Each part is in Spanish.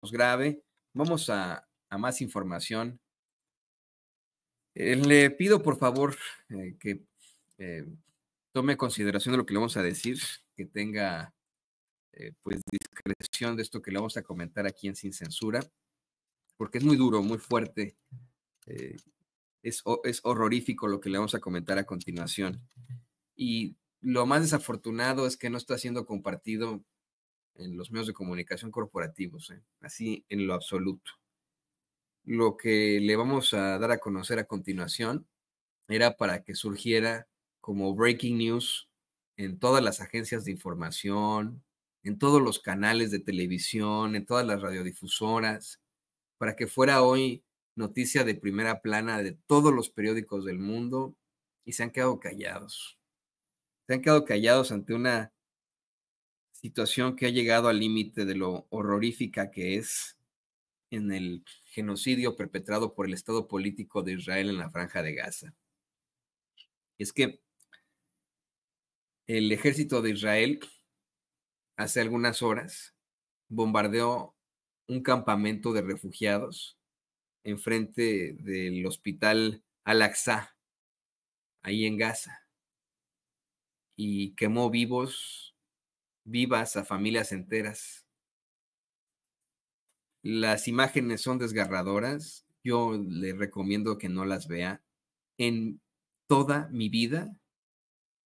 grave. Vamos a más información. Le pido por favor que eh, tome consideración de lo que le vamos a decir, que tenga pues discreción de esto que le vamos a comentar aquí en Sin Censura, porque es muy duro, muy fuerte. eh, es horrorífico lo que le vamos a comentar a continuación. Y lo más desafortunado es que no está siendo compartido en los medios de comunicación corporativos, así en lo absoluto. Lo que le vamos a dar a conocer a continuación era para que surgiera como breaking news en todas las agencias de información, en todos los canales de televisión, en todas las radiodifusoras, para que fuera hoy noticia de primera plana de todos los periódicos del mundo, y se han quedado callados. Se han quedado callados ante una situación que ha llegado al límite de lo horrorífica que es en el genocidio perpetrado por el Estado político de Israel en la Franja de Gaza. Es que el ejército de Israel hace algunas horas bombardeó un campamento de refugiados enfrente del hospital Al-Aqsa, ahí en Gaza, y quemó vivas a familias enteras. Las imágenes son desgarradoras. Yo le recomiendo que no las vea. En toda mi vida,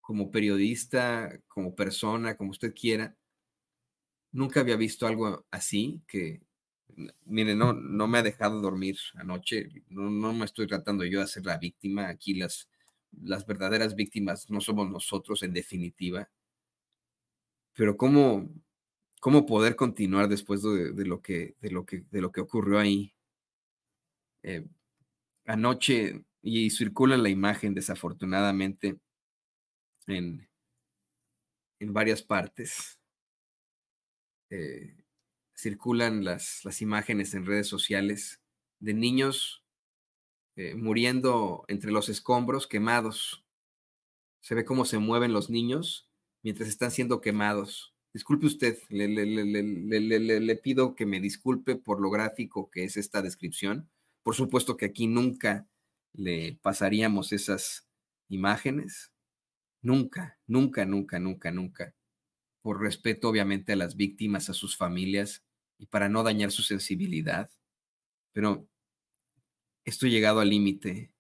como periodista, como persona, como usted quiera, nunca había visto algo así que, mire, no me ha dejado dormir anoche. No me estoy tratando yo de hacer la víctima. Aquí las verdaderas víctimas no somos nosotros, en definitiva. Pero cómo poder continuar después de lo que ocurrió ahí eh, anoche, y circula la imagen desafortunadamente en, en varias partes. Eh, circulan las imágenes en redes sociales de niños muriendo entre los escombros, quemados. Se ve cómo se mueven los niños mientras están siendo quemados. Disculpe usted, le pido que me disculpe por lo gráfico que es esta descripción. Por supuesto que aquí nunca le pasaríamos esas imágenes. Nunca, nunca, nunca, nunca, nunca. Por respeto, obviamente, a las víctimas, a sus familias y para no dañar su sensibilidad. Pero esto ha llegado al límite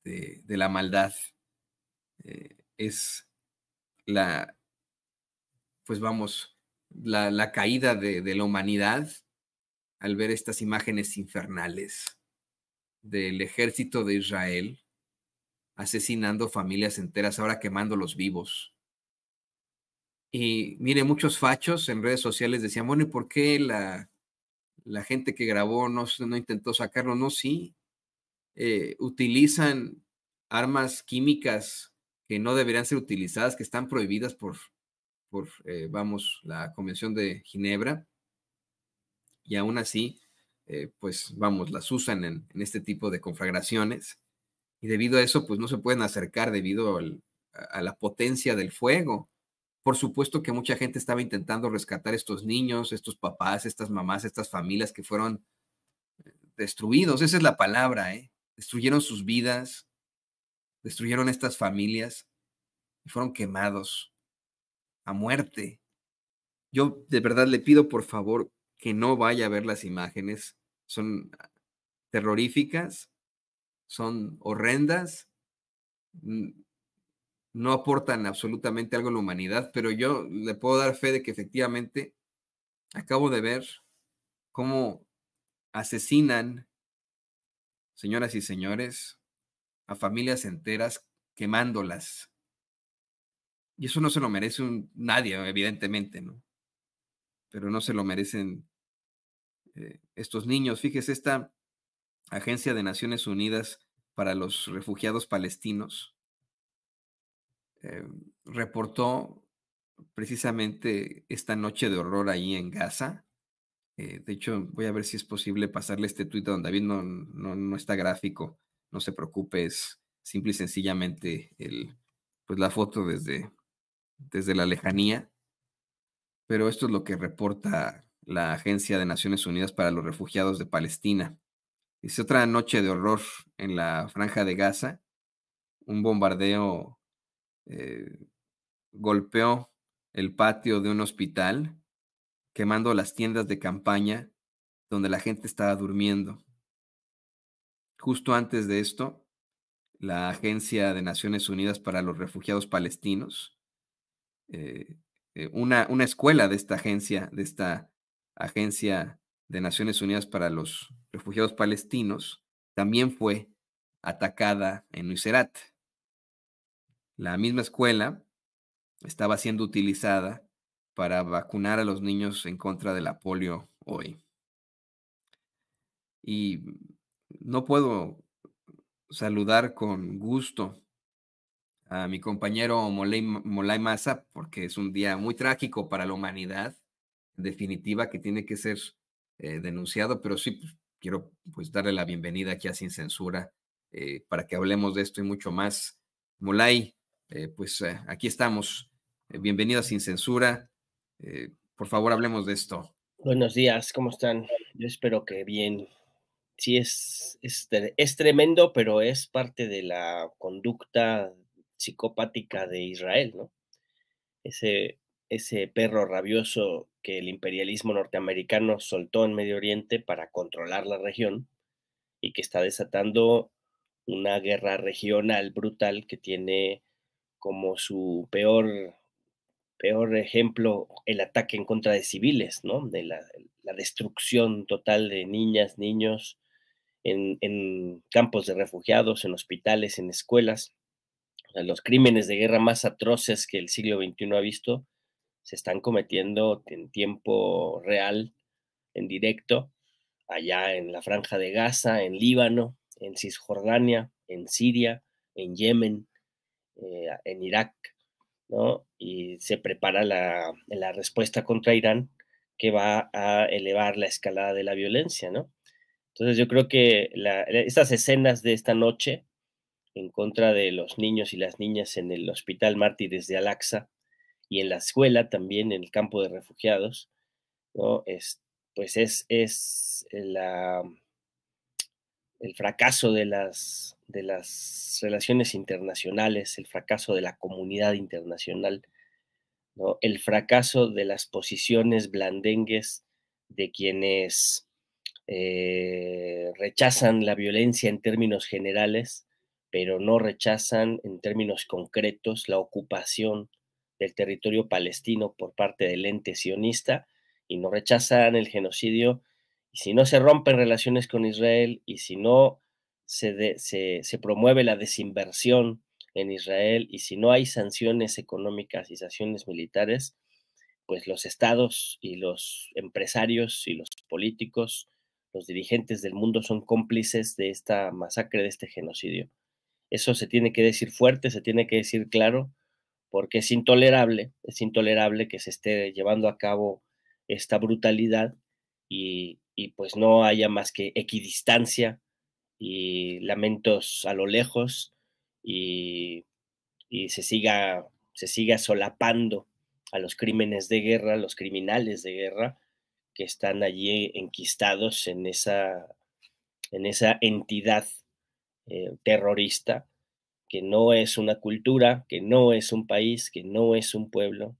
de la maldad. Es la, pues vamos, la caída de la humanidad al ver estas imágenes infernales del ejército de Israel asesinando familias enteras, ahora quemándolos vivos. Y mire, muchos fachos en redes sociales decían, bueno, ¿y por qué la gente que grabó no intentó sacarlo? No, sí, utilizan armas químicas que no deberían ser utilizadas, que están prohibidas por vamos, la Convención de Ginebra, y aún así, pues vamos, las usan en este tipo de conflagraciones, y debido a eso, pues no se pueden acercar debido a la potencia del fuego. Por supuesto que mucha gente estaba intentando rescatar estos niños, estos papás, estas mamás, estas familias que fueron destruidos. Esa es la palabra, ¿eh? Destruyeron sus vidas, destruyeron estas familias y fueron quemados a muerte. Yo de verdad le pido por favor que no vaya a ver las imágenes. Son terroríficas, son horrendas, no aportan absolutamente algo a la humanidad, pero yo le puedo dar fe de que efectivamente acabo de ver cómo asesinan, señoras y señores, a familias enteras quemándolas. Y eso no se lo merece nadie, evidentemente, ¿no? Pero no se lo merecen estos niños. Fíjese, esta Agencia de Naciones Unidas para los Refugiados Palestinos eh, reportó precisamente esta noche de horror ahí en Gaza. De hecho, voy a ver si es posible pasarle este tuit a don David. No está gráfico, no se preocupe, es simple y sencillamente pues la foto desde la lejanía. Pero esto es lo que reporta la Agencia de Naciones Unidas para los Refugiados de Palestina. Dice: otra noche de horror en la Franja de Gaza. Un bombardeo eh, golpeó el patio de un hospital, quemando las tiendas de campaña donde la gente estaba durmiendo. Justo antes de esto, la Agencia de Naciones Unidas para los Refugiados Palestinos, eh, una escuela de esta Agencia de Naciones Unidas para los Refugiados Palestinos, también fue atacada en Nuseirat. La misma escuela estaba siendo utilizada para vacunar a los niños en contra de la polio hoy. Y no puedo saludar con gusto a mi compañero Molay Massa, porque es un día muy trágico para la humanidad, en definitiva, que tiene que ser denunciado, pero sí pues, quiero pues darle la bienvenida aquí a Sin Censura para que hablemos de esto y mucho más. Molay, aquí estamos. Bienvenido a Sin Censura. Por favor, hablemos de esto. Buenos días, ¿cómo están? Yo espero que bien. Sí, es tremendo, pero es parte de la conducta psicopática de Israel, ¿no? Ese, ese perro rabioso que el imperialismo norteamericano soltó en Medio Oriente para controlar la región y que está desatando una guerra regional brutal que tiene como su peor ejemplo el ataque en contra de civiles, ¿no? De la destrucción total de niñas, niños en campos de refugiados, en hospitales, en escuelas. O sea, los crímenes de guerra más atroces que el siglo XXI ha visto se están cometiendo en tiempo real, en directo, allá en la Franja de Gaza, en Líbano, en Cisjordania, en Siria, en Yemen, en Irak, ¿no? Y se prepara la respuesta contra Irán que va a elevar la escalada de la violencia, ¿no? Entonces yo creo que estas escenas de esta noche en contra de los niños y las niñas en el Hospital Mártires de Al-Aqsa y en la escuela también, en el campo de refugiados, ¿no? Es el fracaso de las relaciones internacionales, el fracaso de la comunidad internacional, ¿no? El fracaso de las posiciones blandengues de quienes rechazan la violencia en términos generales, pero no rechazan en términos concretos la ocupación del territorio palestino por parte del ente sionista y no rechazan el genocidio. Y si no se rompen relaciones con Israel y si no se promueve la desinversión en Israel y si no hay sanciones económicas y sanciones militares, pues los estados y los empresarios y los políticos, los dirigentes del mundo son cómplices de esta masacre, de este genocidio. Eso se tiene que decir fuerte, se tiene que decir claro, porque es intolerable que se esté llevando a cabo esta brutalidad y pues no haya más que equidistancia y lamentos a lo lejos y, y se siga solapando a los crímenes de guerra, los criminales de guerra que están allí enquistados en esa entidad terrorista que no es una cultura, que no es un país, que no es un pueblo,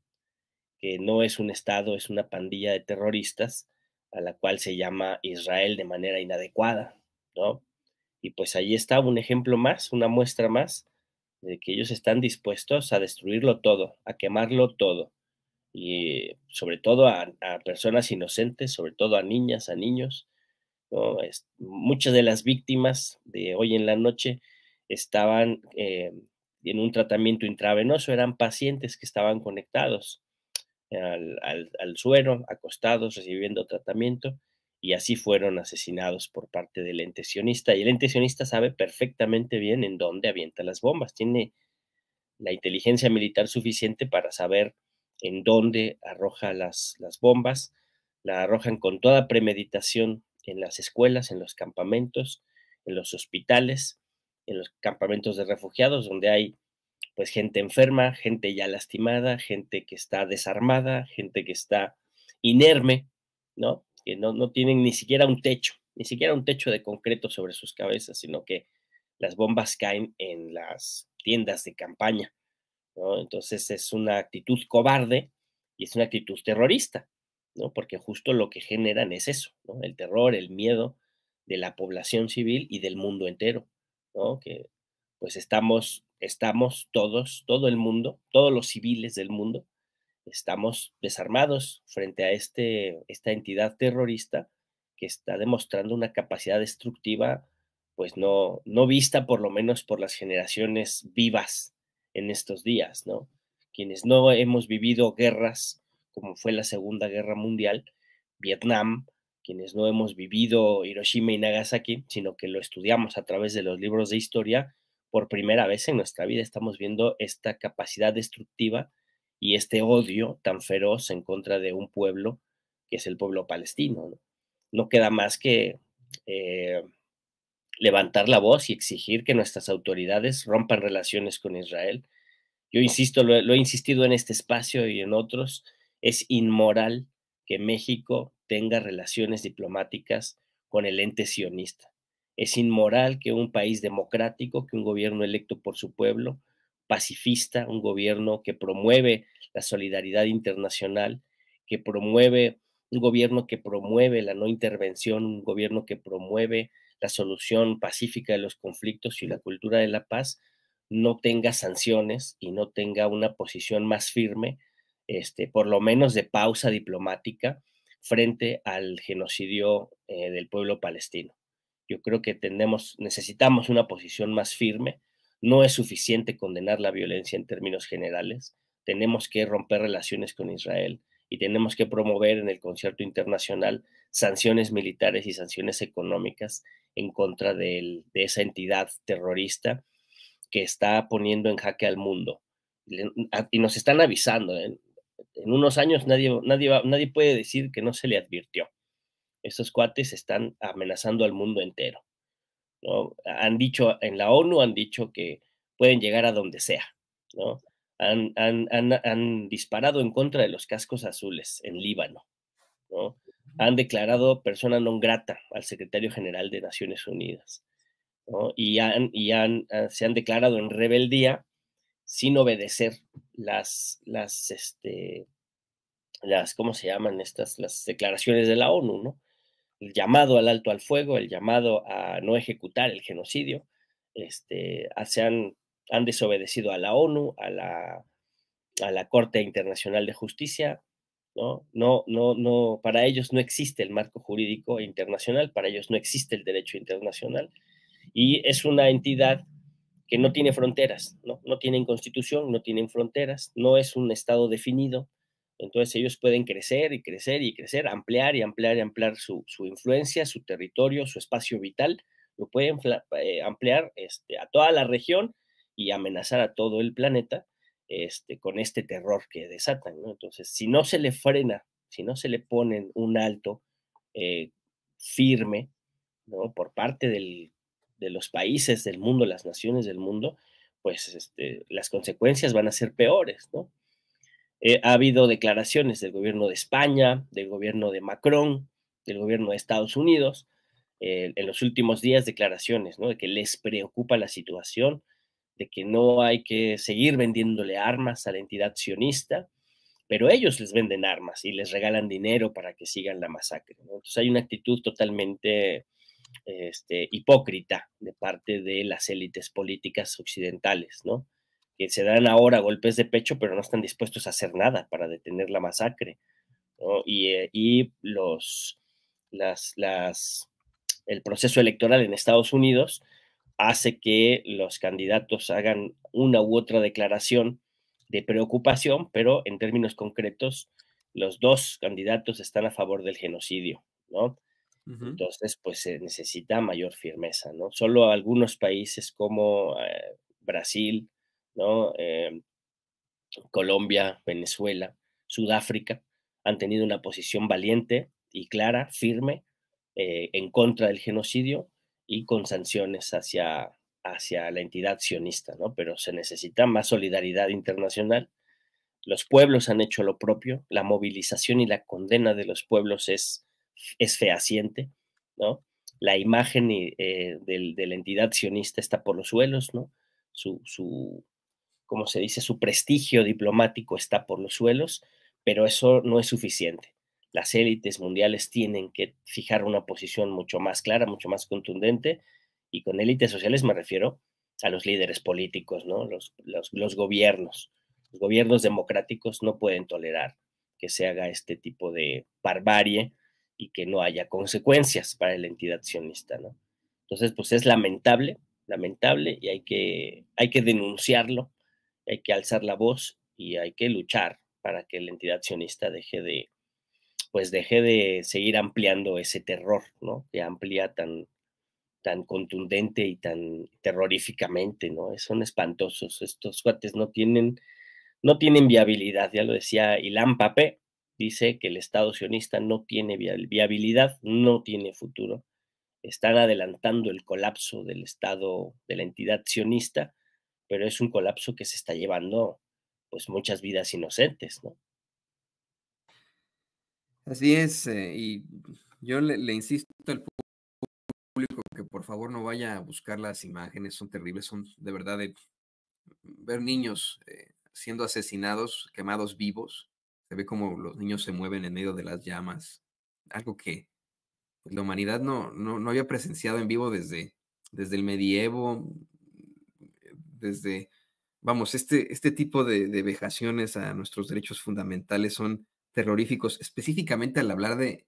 que no es un estado, es una pandilla de terroristas a la cual se llama Israel de manera inadecuada, ¿no? Y pues ahí está un ejemplo más, una muestra más de que ellos están dispuestos a destruirlo todo, a quemarlo todo, y sobre todo a personas inocentes, sobre todo a niñas, a niños, ¿no? Muchas de las víctimas de hoy en la noche estaban en un tratamiento intravenoso, eran pacientes que estaban conectados al suero, acostados, recibiendo tratamiento, y así fueron asesinados por parte del ente sionista. Y el ente sionista sabe perfectamente bien en dónde avienta las bombas, tiene la inteligencia militar suficiente para saber en dónde arroja las bombas, la arrojan con toda premeditación en las escuelas, en los campamentos, en los hospitales, en los campamentos de refugiados, donde hay pues gente enferma, gente ya lastimada, gente que está desarmada, gente que está inerme, ¿no? Que no tienen ni siquiera un techo de concreto sobre sus cabezas, sino que las bombas caen en las tiendas de campaña, ¿no? Entonces es una actitud cobarde y es una actitud terrorista, ¿no? Porque justo lo que generan es eso, ¿no? El terror, el miedo de la población civil y del mundo entero, ¿no? Que pues estamos todos, todo el mundo, todos los civiles del mundo, estamos desarmados frente a esta entidad terrorista que está demostrando una capacidad destructiva, pues no vista por lo menos por las generaciones vivas en estos días, ¿no? Quienes no hemos vivido guerras como fue la Segunda Guerra Mundial, Vietnam, quienes no hemos vivido Hiroshima y Nagasaki, sino que lo estudiamos a través de los libros de historia, por primera vez en nuestra vida estamos viendo esta capacidad destructiva y este odio tan feroz en contra de un pueblo que es el pueblo palestino, ¿no? No queda más que eh, levantar la voz y exigir que nuestras autoridades rompan relaciones con Israel. Yo insisto, lo he insistido en este espacio y en otros, es inmoral que México tenga relaciones diplomáticas con el ente sionista. Es inmoral que un país democrático, que un gobierno electo por su pueblo, pacifista, un gobierno que promueve la solidaridad internacional, que promueve, un gobierno que promueve la no intervención, un gobierno que promueve la solución pacífica de los conflictos y la cultura de la paz, no tenga sanciones y no tenga una posición más firme, por lo menos de pausa diplomática, frente al genocidio del pueblo palestino. Yo creo que necesitamos una posición más firme. No es suficiente condenar la violencia en términos generales. Tenemos que romper relaciones con Israel y tenemos que promover en el concierto internacional sanciones militares y sanciones económicas en contra de esa entidad terrorista que está poniendo en jaque al mundo. Y nos están avisando. En unos años nadie puede decir que no se le advirtió. Estos cuates están amenazando al mundo entero, ¿no? Han dicho en la ONU, han dicho que pueden llegar a donde sea, ¿no? Han disparado en contra de los cascos azules en Líbano, ¿no? Han declarado persona non grata al secretario general de Naciones Unidas, ¿no? Se han declarado en rebeldía sin obedecer ¿cómo se llaman estas? Las declaraciones de la ONU, ¿no? El llamado al alto al fuego, el llamado a no ejecutar el genocidio, han desobedecido a la ONU, a la Corte Internacional de Justicia, ¿no? Para ellos no existe el marco jurídico internacional, para ellos no existe el derecho internacional, y es una entidad que no tiene fronteras, ¿no? No tienen constitución, no tienen fronteras, no es un estado definido. Entonces ellos pueden crecer y crecer y crecer, ampliar y ampliar y ampliar su influencia, su territorio, su espacio vital, lo pueden ampliar a toda la región y amenazar a todo el planeta con este terror que desatan, ¿no? Entonces, si no se le frena, si no se le ponen un alto eh, firme, ¿no? Por parte de los países del mundo, las naciones del mundo, pues las consecuencias van a ser peores, ¿no? Ha habido declaraciones del gobierno de España, del gobierno de Macron, del gobierno de Estados Unidos, en los últimos días declaraciones, ¿no? De que les preocupa la situación, de que no hay que seguir vendiéndole armas a la entidad sionista, pero ellos les venden armas y les regalan dinero para que sigan la masacre, ¿no? Entonces hay una actitud totalmente hipócrita de parte de las élites políticas occidentales, ¿no? Que se dan ahora golpes de pecho, pero no están dispuestos a hacer nada para detener la masacre, ¿no? Y el proceso electoral en Estados Unidos hace que los candidatos hagan una u otra declaración de preocupación, pero en términos concretos, los dos candidatos están a favor del genocidio, ¿no? Ujú. Entonces, pues se necesita mayor firmeza, ¿no? Solo algunos países como Brasil, ¿no? Colombia, Venezuela, Sudáfrica han tenido una posición valiente y clara, firme, en contra del genocidio y con sanciones hacia la entidad sionista, ¿no? Pero se necesita más solidaridad internacional, Los pueblos han hecho lo propio, la movilización y la condena de los pueblos es fehaciente, ¿no? La imagen de la entidad sionista está por los suelos, ¿no? Su, ¿cómo se dice? Su prestigio diplomático está por los suelos, pero eso no es suficiente. Las élites mundiales tienen que fijar una posición mucho más clara, mucho más contundente, y con élites sociales me refiero a los líderes políticos, ¿no? Los gobiernos. Los gobiernos democráticos no pueden tolerar que se haga este tipo de barbarie y que no haya consecuencias para la entidad sionista, ¿no? Entonces, pues es lamentable, lamentable, y hay que denunciarlo, hay que alzar la voz y hay que luchar para que la entidad sionista deje de seguir ampliando ese terror, ¿no? Que amplía tan contundente y tan terroríficamente, ¿no? Son espantosos. Estos cuates no tienen viabilidad. Ya lo decía Ilan Pappé, dice que el Estado sionista no tiene viabilidad, no tiene futuro. Están adelantando el colapso del Estado, de la entidad sionista, pero es un colapso que se está llevando pues muchas vidas inocentes, ¿no? Así es, y yo le insisto al público que por favor no vaya a buscar las imágenes, son terribles, son de verdad de ver niños siendo asesinados, quemados vivos, se ve como los niños se mueven en medio de las llamas, algo que pues, la humanidad no había presenciado en vivo desde el medievo, desde, vamos, este tipo de vejaciones a nuestros derechos fundamentales son terroríficos, específicamente al hablar de,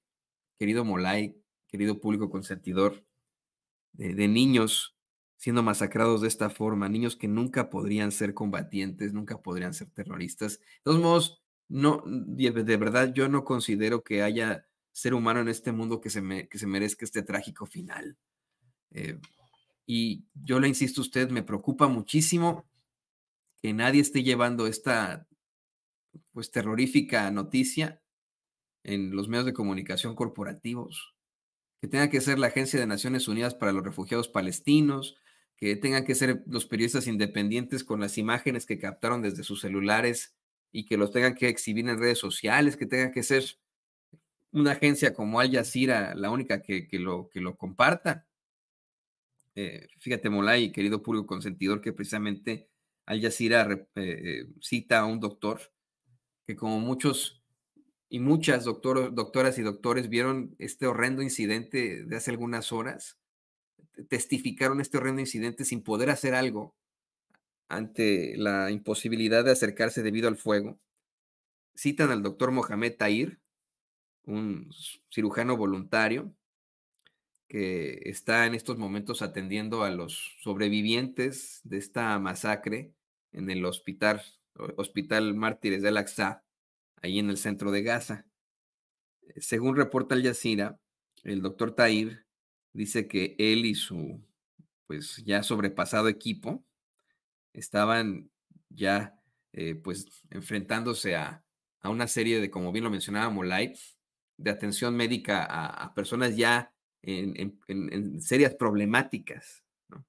querido Molay, querido público consentidor, de niños siendo masacrados de esta forma, niños que nunca podrían ser combatientes, nunca podrían ser terroristas. De todos modos, no, de verdad, yo no considero que haya ser humano en este mundo que se merezca este trágico final. Eh, y yo le insisto a usted, me preocupa muchísimo que nadie esté llevando esta pues terrorífica noticia en los medios de comunicación corporativos, que tenga que ser la Agencia de Naciones Unidas para los Refugiados Palestinos, que tengan que ser los periodistas independientes con las imágenes que captaron desde sus celulares y que los tengan que exhibir en redes sociales, que tenga que ser una agencia como Al Jazeera la única que lo comparta. Fíjate, Molay, querido público consentidor, que precisamente Al Jazeera cita a un doctor que como muchos y muchas doctoras y doctores vieron este horrendo incidente de hace algunas horas, testificaron este horrendo incidente sin poder hacer algo ante la imposibilidad de acercarse debido al fuego. Citan al doctor Mohamed Tahir, un cirujano voluntario que está en estos momentos atendiendo a los sobrevivientes de esta masacre en el Hospital Mártires de Al-Aqsa, ahí en el centro de Gaza. Según reporta Al Jazeera, el doctor Tahir dice que él y su pues ya sobrepasado equipo estaban ya pues enfrentándose a una serie de, como bien lo mencionaba Molay, de atención médica a personas ya en serias problemáticas, ¿no?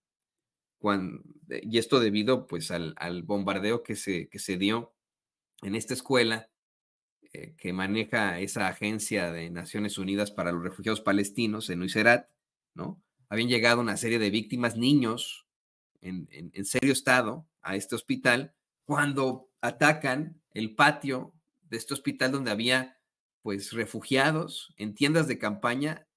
Y esto debido pues al bombardeo que se dio en esta escuela que maneja esa agencia de Naciones Unidas para los Refugiados Palestinos en Nuiserat, ¿no? Habían llegado una serie de víctimas, niños, en serio estado a este hospital cuando atacan el patio de este hospital donde había pues refugiados en tiendas de campaña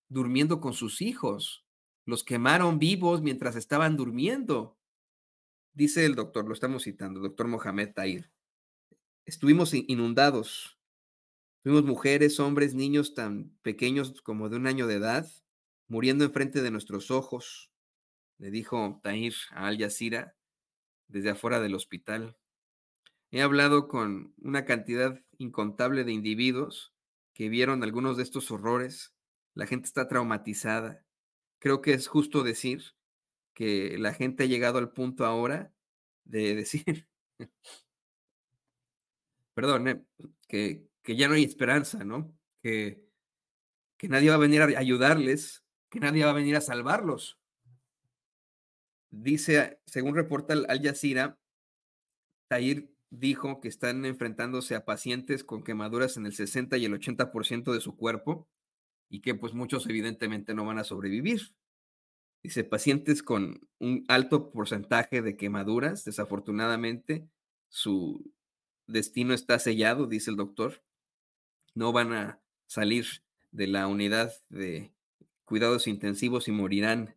durmiendo con sus hijos. Los quemaron vivos mientras estaban durmiendo. Dice el doctor, lo estamos citando, el doctor Mohamed Tahir. Estuvimos inundados. Vimos mujeres, hombres, niños tan pequeños como de 1 año de edad, muriendo enfrente de nuestros ojos, le dijo Tahir a Al Jazeera desde afuera del hospital. He hablado con una cantidad incontable de individuos que vieron algunos de estos horrores. La gente está traumatizada. Creo que es justo decir que la gente ha llegado al punto ahora de decir, perdón, que ya no hay esperanza, ¿no? Que nadie va a venir a ayudarles, que nadie va a venir a salvarlos. Dice, según reporta Al Jazeera, Tahir dijo que están enfrentándose a pacientes con quemaduras en el 60 y el 80% de su cuerpo y que pues muchos evidentemente no van a sobrevivir. Dice, pacientes con un alto porcentaje de quemaduras, desafortunadamente, su destino está sellado, dice el doctor. No van a salir de la unidad de cuidados intensivos y morirán.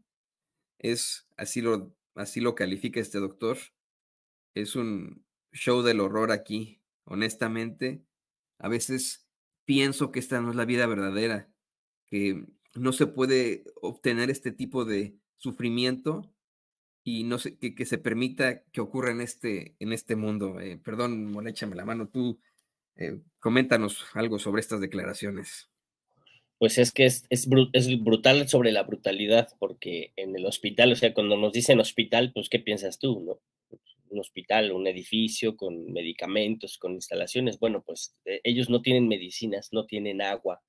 Así lo califica este doctor. Es un show del horror aquí. Honestamente, a veces pienso que esta no es la vida verdadera, que no se puede obtener este tipo de sufrimiento y no sé, que se permita que ocurra en este mundo. Perdón, Mole, échame la mano. Tú, coméntanos algo sobre estas declaraciones. Pues es que es brutal sobre la brutalidad, porque en el hospital, o sea, cuando nos dicen hospital, pues, ¿qué piensas tú, no? Un hospital, un edificio con medicamentos, con instalaciones. Bueno, pues ellos no tienen medicinas, no tienen agua,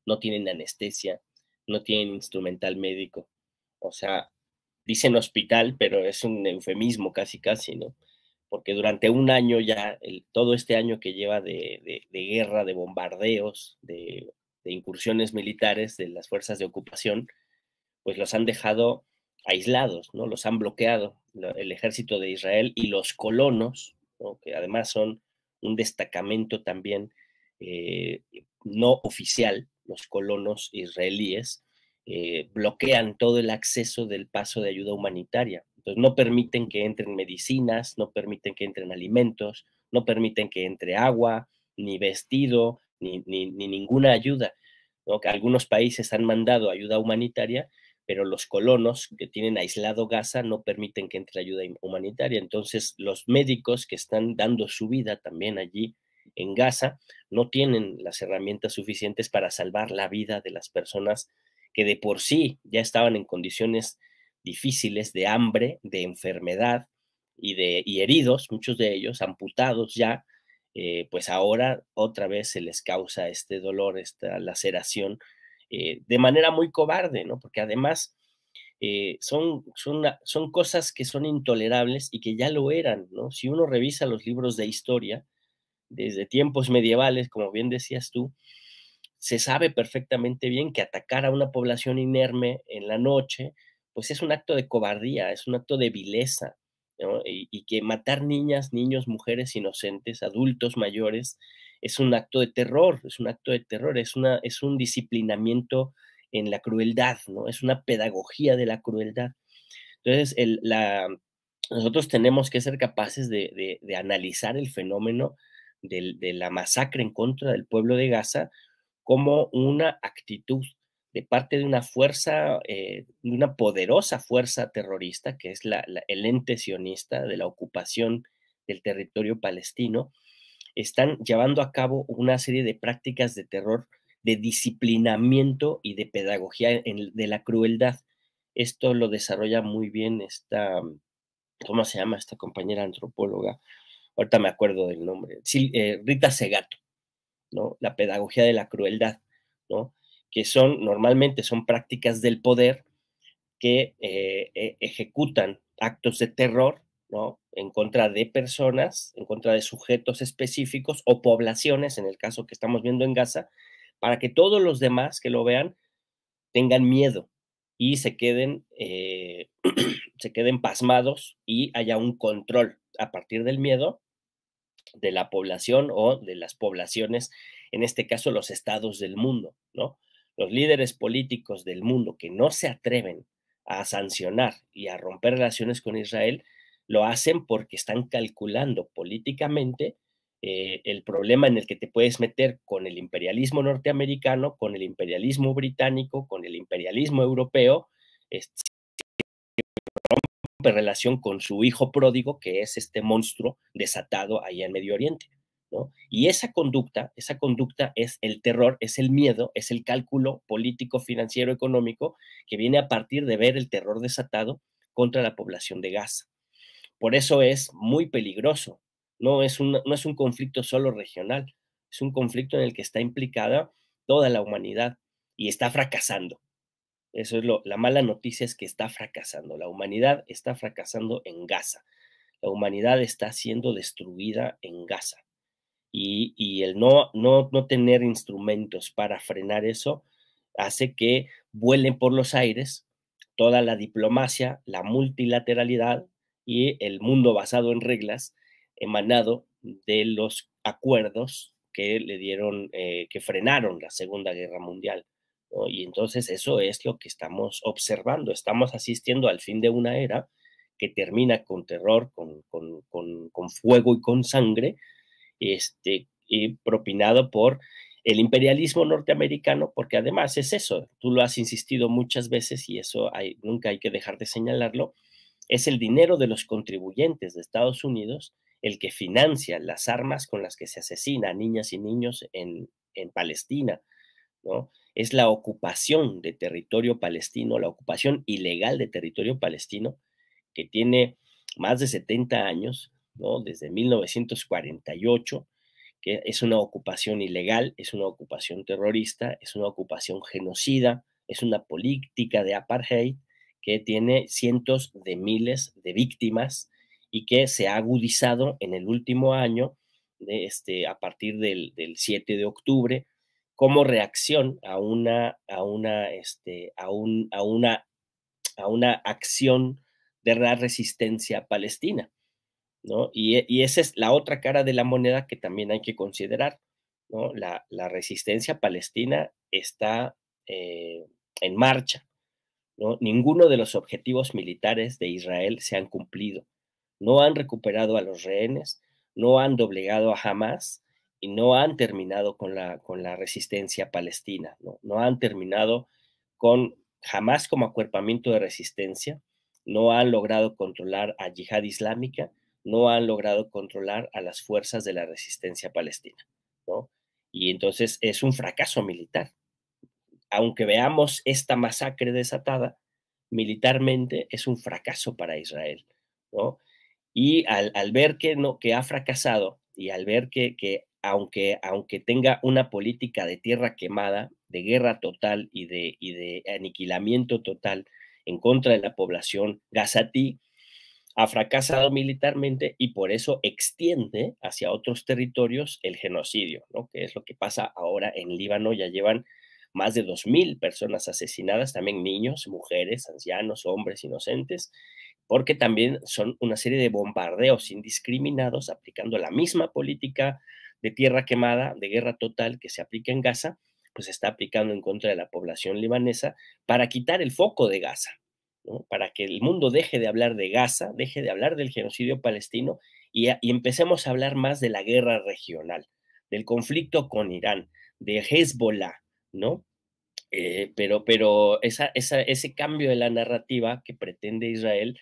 no tienen anestesia, no tienen instrumental médico. O sea, dicen hospital, pero es un eufemismo casi, casi, ¿no? Porque durante un año ya, todo este año que lleva de guerra, de bombardeos, de incursiones militares de las fuerzas de ocupación, pues los han dejado aislados, ¿no? Los han bloqueado el ejército de Israel y los colonos, ¿no? Que además son un destacamento también eh, no oficial, los colonos israelíes, bloquean todo el acceso del paso de ayuda humanitaria. Entonces no permiten que entren medicinas, no permiten que entren alimentos, no permiten que entre agua, ni vestido, ni ninguna ayuda, ¿no? Que algunos países han mandado ayuda humanitaria, pero los colonos que tienen aislado Gaza no permiten que entre ayuda humanitaria. Entonces, los médicos que están dando su vida también allí en Gaza no tienen las herramientas suficientes para salvar la vida de las personas que de por sí ya estaban en condiciones difíciles de hambre, de enfermedad y heridos, muchos de ellos amputados ya, pues ahora otra vez se les causa este dolor, esta laceración, de manera muy cobarde, ¿no? Porque además son cosas que son intolerables y que ya lo eran, ¿no? Si uno revisa los libros de historia, desde tiempos medievales, como bien decías tú, se sabe perfectamente bien que atacar a una población inerme en la noche, pues es un acto de cobardía, es un acto de vileza, ¿no? Y que matar niñas, niños, mujeres inocentes, adultos mayores, es un acto de terror, es un acto de terror, es un disciplinamiento en la crueldad, ¿no? Es una pedagogía de la crueldad. Entonces, nosotros tenemos que ser capaces de analizar el fenómeno de la masacre en contra del pueblo de Gaza como una actitud de parte de una fuerza, de una poderosa fuerza terrorista, que es el ente sionista de la ocupación del territorio palestino, están llevando a cabo una serie de prácticas de terror, de disciplinamiento y de pedagogía de la crueldad. Esto lo desarrolla muy bien esta, ¿cómo se llama esta compañera antropóloga? Ahorita me acuerdo del nombre. Sí, Rita Segato, ¿no? La pedagogía de la crueldad, ¿no? Que normalmente son prácticas del poder que ejecutan actos de terror, ¿no? En contra de personas, en contra de sujetos específicos o poblaciones, en el caso que estamos viendo en Gaza, para que todos los demás que lo vean tengan miedo y se queden pasmados y haya un control a partir del miedo de la población o de las poblaciones, en este caso los estados del mundo, ¿no? Los líderes políticos del mundo que no se atreven a sancionar y a romper relaciones con Israel, lo hacen porque están calculando políticamente el problema en el que te puedes meter con el imperialismo norteamericano, con el imperialismo británico, con el imperialismo europeo, relación con su hijo pródigo, que es este monstruo desatado allá en Medio Oriente, ¿no? Y esa conducta es el terror, es el miedo, es el cálculo político, financiero, económico, que viene a partir de ver el terror desatado contra la población de Gaza. Por eso es muy peligroso. No es un conflicto solo regional, es un conflicto en el que está implicada toda la humanidad y está fracasando. Eso es la mala noticia, es que está fracasando. La humanidad está fracasando en Gaza. La humanidad está siendo destruida en Gaza. Y el no tener instrumentos para frenar eso hace que vuelen por los aires toda la diplomacia, la multilateralidad y el mundo basado en reglas emanado de los acuerdos que le dieron, que frenaron la Segunda Guerra Mundial, ¿no? Y entonces eso es lo que estamos observando. Estamos asistiendo al fin de una era que termina con terror, con fuego y con sangre, y propinado por el imperialismo norteamericano, porque además es eso, tú lo has insistido muchas veces y eso nunca hay que dejar de señalarlo, es el dinero de los contribuyentes de Estados Unidos el que financia las armas con las que se asesina a niñas y niños en Palestina, ¿no? Es la ocupación de territorio palestino, la ocupación ilegal de territorio palestino, que tiene más de 70 años, ¿no? Desde 1948, que es una ocupación ilegal, es una ocupación terrorista, es una ocupación genocida, es una política de apartheid que tiene cientos de miles de víctimas y que se ha agudizado en el último año, a partir del 7 de octubre, como reacción a una acción de la resistencia palestina, ¿no? Y esa es la otra cara de la moneda que también hay que considerar, ¿no? La resistencia palestina está en marcha, ¿no? Ninguno de los objetivos militares de Israel se han cumplido. No han recuperado a los rehenes, no han doblegado a Hamas y no han terminado con la resistencia palestina, ¿no? No han terminado con Hamas como acuerpamiento de resistencia, no han logrado controlar a Yihad Islámica, no han logrado controlar a las fuerzas de la resistencia palestina, ¿no? Y entonces es un fracaso militar. Aunque veamos esta masacre desatada, militarmente es un fracaso para Israel, ¿no? Y al ver que, no, que ha fracasado y al ver que aunque tenga una política de tierra quemada, de guerra total y de aniquilamiento total en contra de la población gazatí, ha fracasado militarmente y por eso extiende hacia otros territorios el genocidio, ¿no? Que es lo que pasa ahora en Líbano. Ya llevan más de 2,000 personas asesinadas, también niños, mujeres, ancianos, hombres inocentes, porque también son una serie de bombardeos indiscriminados aplicando la misma política de tierra quemada, de guerra total que se aplica en Gaza, pues se está aplicando en contra de la población libanesa para quitar el foco de Gaza, ¿no? Para que el mundo deje de hablar de Gaza, deje de hablar del genocidio palestino y empecemos a hablar más de la guerra regional, del conflicto con Irán, de Hezbollah, ¿no? Pero ese cambio de la narrativa que pretende Israel,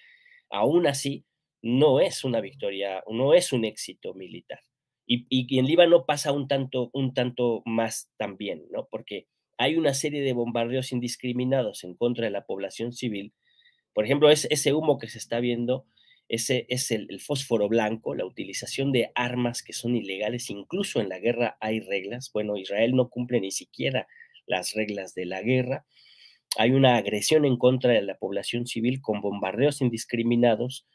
aún así, no es una victoria, no es un éxito militar. Y en Líbano pasa un tanto más también, ¿no? Porque hay una serie de bombardeos indiscriminados en contra de la población civil. Por ejemplo, ese humo que se está viendo, ese es el fósforo blanco, la utilización de armas que son ilegales, incluso en la guerra hay reglas. Bueno, Israel no cumple ni siquiera las reglas de la guerra. Hay una agresión en contra de la población civil con bombardeos indiscriminados,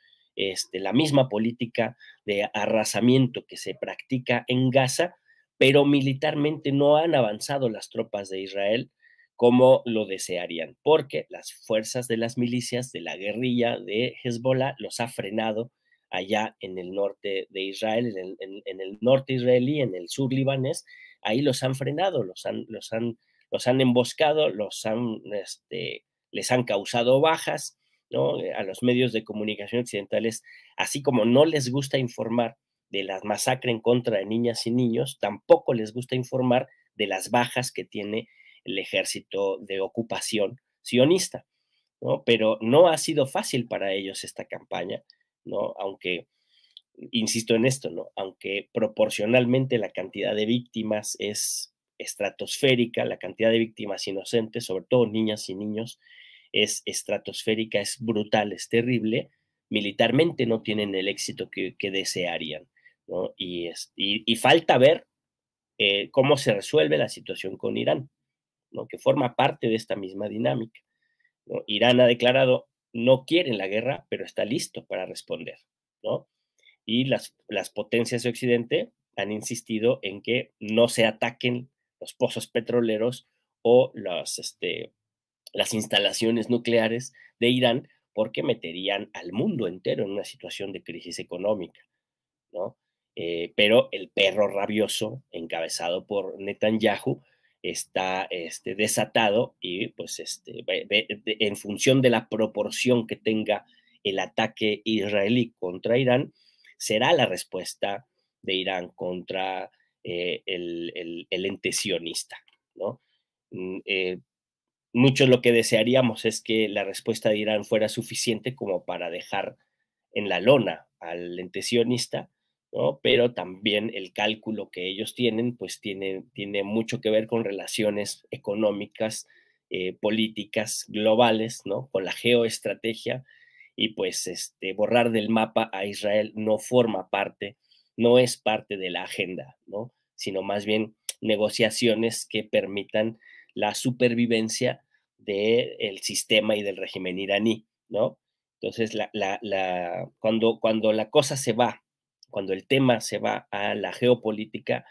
la misma política de arrasamiento que se practica en Gaza, pero militarmente no han avanzado las tropas de Israel como lo desearían, porque las fuerzas de las milicias de la guerrilla de Hezbollah los ha frenado allá en el norte de Israel, en el norte israelí, en el sur libanés. Ahí los han frenado, los han emboscado, les han causado bajas, ¿no? A los medios de comunicación occidentales, así como no les gusta informar de la masacre en contra de niñas y niños, tampoco les gusta informar de las bajas que tiene el ejército de ocupación sionista, ¿no? Pero no ha sido fácil para ellos esta campaña, ¿no? Aunque, insisto en esto, ¿no? Aunque proporcionalmente la cantidad de víctimas es estratosférica, la cantidad de víctimas inocentes, sobre todo niñas y niños, es estratosférica, es brutal, es terrible, militarmente no tienen el éxito que desearían, ¿no? Y falta ver cómo se resuelve la situación con Irán, ¿no? Que forma parte de esta misma dinámica, ¿no? Irán ha declarado no quiere la guerra, pero está listo para responder, ¿no? y las potencias de Occidente han insistido en que no se ataquen los pozos petroleros o las instalaciones nucleares de Irán, porque meterían al mundo entero en una situación de crisis económica, ¿no? Pero el perro rabioso, encabezado por Netanyahu, está desatado y pues en función de la proporción que tenga el ataque israelí contra Irán, será la respuesta de Irán contra el ente sionista, ¿no? Mucho lo que desearíamos es que la respuesta de Irán fuera suficiente como para dejar en la lona al ente sionista, ¿no? Pero también el cálculo que ellos tienen, pues tiene mucho que ver con relaciones económicas, políticas globales, ¿no? Con la geoestrategia, y pues borrar del mapa a Israel no forma parte, no es parte de la agenda, ¿no? Sino más bien negociaciones que permitan la supervivencia del sistema y del régimen iraní, ¿no? Entonces, cuando la cosa se va, cuando el tema se va a la geopolítica,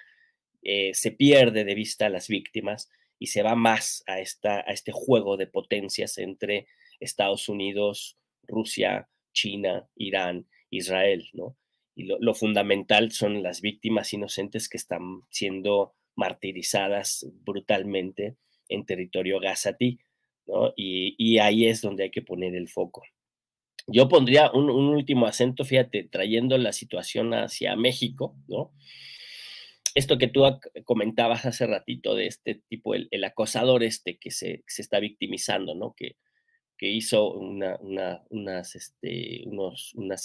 se pierde de vista a las víctimas y se va más a este juego de potencias entre Estados Unidos, Rusia, China, Irán, Israel, ¿no? Y lo fundamental son las víctimas inocentes que están siendo martirizadas brutalmente en territorio gazatí, ¿no? Y ahí es donde hay que poner el foco. Yo pondría un último acento, fíjate, trayendo la situación hacia México, ¿no? Esto que tú comentabas hace ratito de este tipo, el acosador que se está victimizando, ¿no? Que hizo unas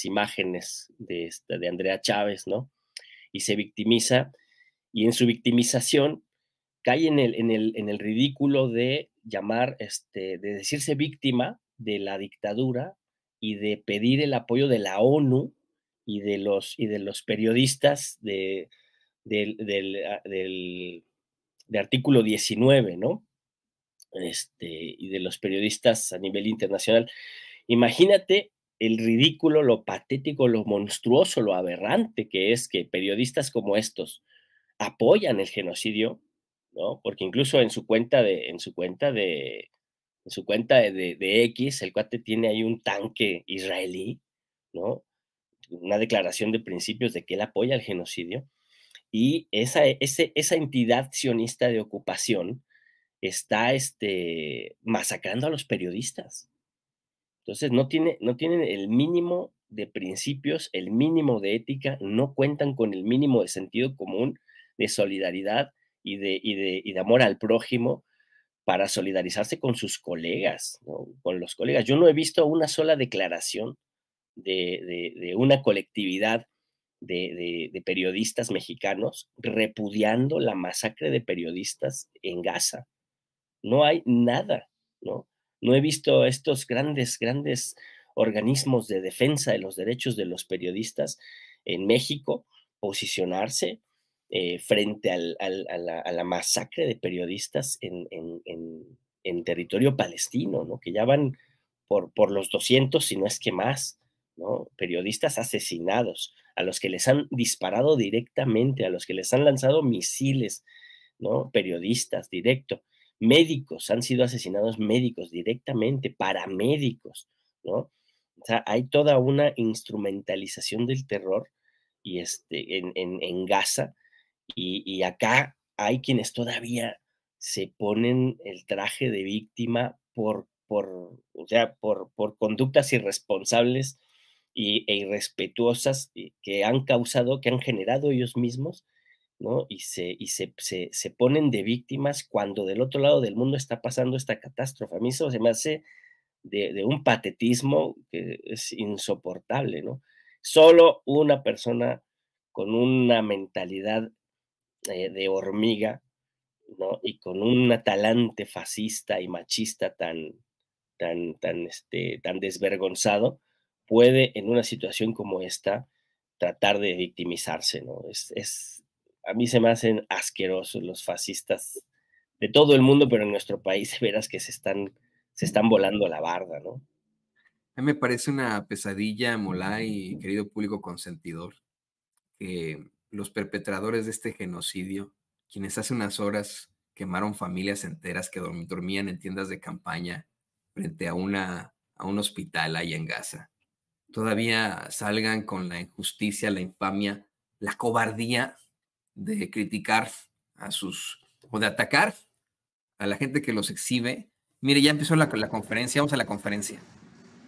imágenes de Andrea Chávez, ¿no? Y se victimiza, y en su victimización cae en el ridículo de llamar, de decirse víctima de la dictadura y de pedir el apoyo de la ONU y de los periodistas de artículo 19, ¿no? Y de los periodistas a nivel internacional. Imagínate el ridículo, lo patético, lo monstruoso, lo aberrante que es que periodistas como estos apoyan el genocidio, ¿no? Porque incluso en su cuenta de X, el cuate tiene ahí un tanque israelí, ¿no? Una declaración de principios de que él apoya el genocidio, y esa entidad sionista de ocupación está masacrando a los periodistas. Entonces no tienen el mínimo de principios, el mínimo de ética, no cuentan con el mínimo de sentido común, de solidaridad y de amor al prójimo para solidarizarse con sus colegas, ¿no? Con los colegas. Yo no he visto una sola declaración de una colectividad de periodistas mexicanos repudiando la masacre de periodistas en Gaza. No hay nada, ¿no? No he visto estos grandes, grandes organismos de defensa de los derechos de los periodistas en México posicionarse frente a la masacre de periodistas en territorio palestino, ¿no? Que ya van por los 200, si no es que más, ¿no? Periodistas asesinados, a los que les han disparado directamente, a los que les han lanzado misiles, ¿no? Periodistas, directo. Médicos, han sido asesinados médicos directamente, paramédicos, ¿no? O sea, hay toda una instrumentalización del terror en Gaza, y acá hay quienes todavía se ponen el traje de víctima por conductas irresponsables e irrespetuosas que han causado, que han generado ellos mismos, ¿no? Y se ponen de víctimas cuando del otro lado del mundo está pasando esta catástrofe. A mí eso se me hace de un patetismo que es insoportable, ¿no? Solo una persona con una mentalidad de hormiga, ¿no? Y con un talante fascista y machista tan desvergonzado, puede en una situación como esta tratar de victimizarse, ¿no? A mí se me hacen asquerosos los fascistas de todo el mundo, pero en nuestro país de veras que se están volando la barda, ¿no? A mí me parece una pesadilla, Molay, querido público consentidor, que los perpetradores de este genocidio, quienes hace unas horas quemaron familias enteras que dormían en tiendas de campaña frente a un hospital ahí en Gaza, todavía salgan con la injusticia, la infamia, la cobardía de criticar a sus, o de atacar a la gente que los exhibe. Mire, ya empezó la conferencia, vamos a la conferencia.